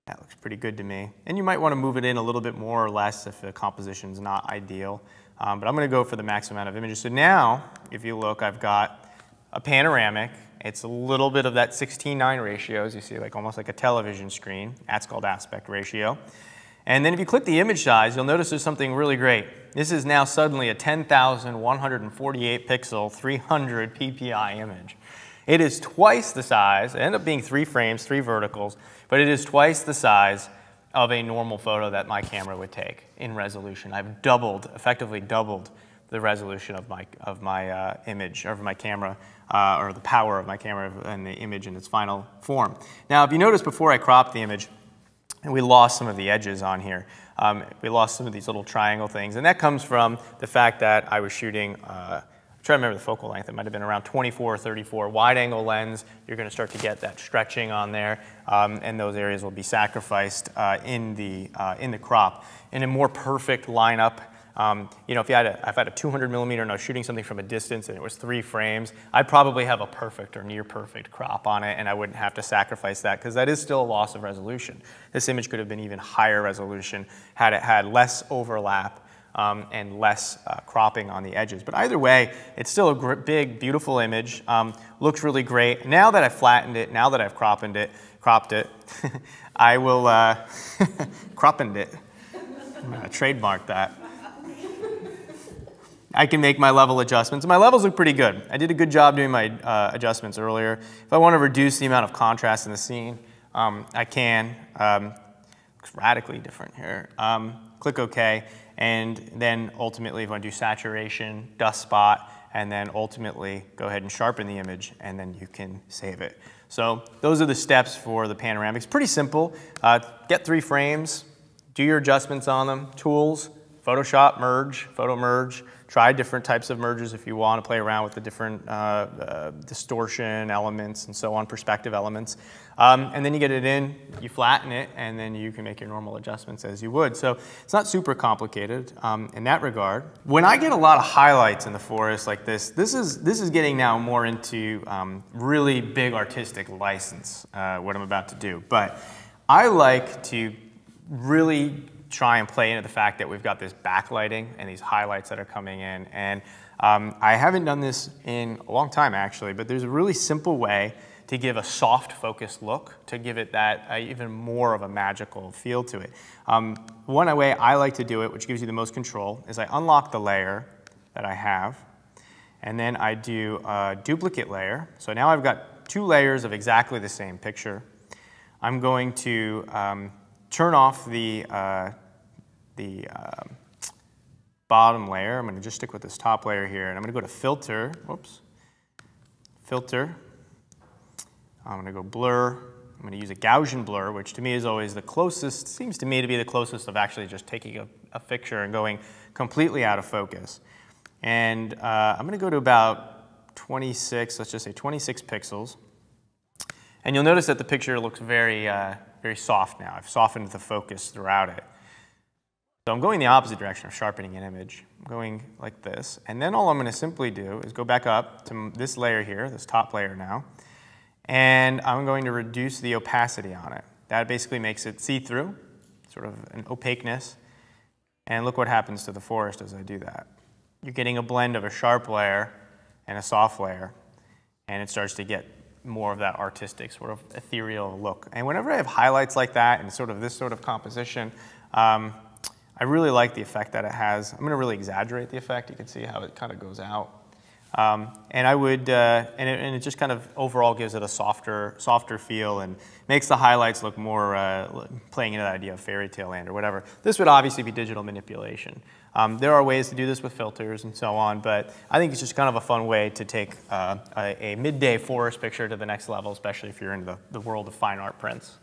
That looks pretty good to me. And you might want to move it in a little bit more or less if the composition is not ideal. But I'm going to go for the maximum amount of images. So now, if you look, I've got a panoramic. It's a little bit of that 16:9 ratio, as you see, like almost like a television screen. That's called aspect ratio. And then if you click the image size, you'll notice there's something really great. This is now suddenly a 10,148 pixel, 300 ppi image. It is twice the size. It ended up being 3 frames, 3 verticals, but it is twice the size of a normal photo that my camera would take in resolution. I've doubled, effectively doubled the resolution of my image, or of my camera, or the power of my camera and the image in its final form. Now, if you notice before I cropped the image, we lost some of the edges on here. We lost some of these little triangle things, and that comes from the fact that I was shooting, I'm trying to remember the focal length, it might have been around 24 or 34 wide angle lens. You're going to start to get that stretching on there, and those areas will be sacrificed in the crop. In a more perfect lineup, you know, if I had a 200 millimeter and I was shooting something from a distance and it was 3 frames, I'd probably have a perfect or near perfect crop on it, and I wouldn't have to sacrifice that, because that is still a loss of resolution. This image could have been even higher resolution had it had less overlap and less cropping on the edges. But either way, it's still a big, beautiful image. Looks really great. Now that I've flattened it, now that I've cropped it, I will, cropped it. I'm going to trademark that. I can make my level adjustments. My levels look pretty good. I did a good job doing my adjustments earlier. If I want to reduce the amount of contrast in the scene, I can. Looks radically different here. Click OK, and then ultimately if I want to do saturation, dust spot, and then ultimately go ahead and sharpen the image, and then you can save it. So those are the steps for the panoramics. Pretty simple. Get 3 frames, do your adjustments on them, tools, Photoshop, merge, photo merge. Try different types of merges if you want to play around with the different distortion elements and so on, perspective elements. And then you get it in, you flatten it, and then you can make your normal adjustments as you would. So it's not super complicated in that regard. When I get a lot of highlights in the forest like this is getting now more into really big artistic license, what I'm about to do. But I like to really try and play into the fact that we've got this backlighting and these highlights that are coming in. And I haven't done this in a long time, actually, but there's a really simple way to give a soft focused look, to give it that even more of a magical feel to it. One way I like to do it, which gives you the most control, is I unlock the layer that I have, and then I do a duplicate layer. So now I've got 2 layers of exactly the same picture. I'm going to turn off the bottom layer. I'm going to just stick with this top layer here, and I'm going to go to Filter. Whoops. Filter. I'm going to go Blur. I'm going to use a Gaussian blur, which to me is always the closest, seems to me to be the closest of actually just taking a picture and going completely out of focus. And I'm going to go to about 26, let's just say 26 pixels. And you'll notice that the picture looks very, very soft now. I've softened the focus throughout it. So I'm going the opposite direction of sharpening an image. I'm going like this. And then all I'm going to simply do is go back up to this layer here, this top layer now. And I'm going to reduce the opacity on it. That basically makes it see-through, sort of an opaqueness. And look what happens to the forest as I do that. You're getting a blend of a sharp layer and a soft layer. And it starts to get more of that artistic, sort of ethereal look. And whenever I have highlights like that and sort of this sort of composition, I really like the effect that it has. I'm going to really exaggerate the effect. You can see how it kind of goes out. And I would, and it just kind of overall gives it a softer feel and makes the highlights look more playing into that idea of fairy tale land or whatever. This would obviously be digital manipulation. There are ways to do this with filters and so on, but I think it's just kind of a fun way to take a midday forest picture to the next level, especially if you're into the world of fine art prints.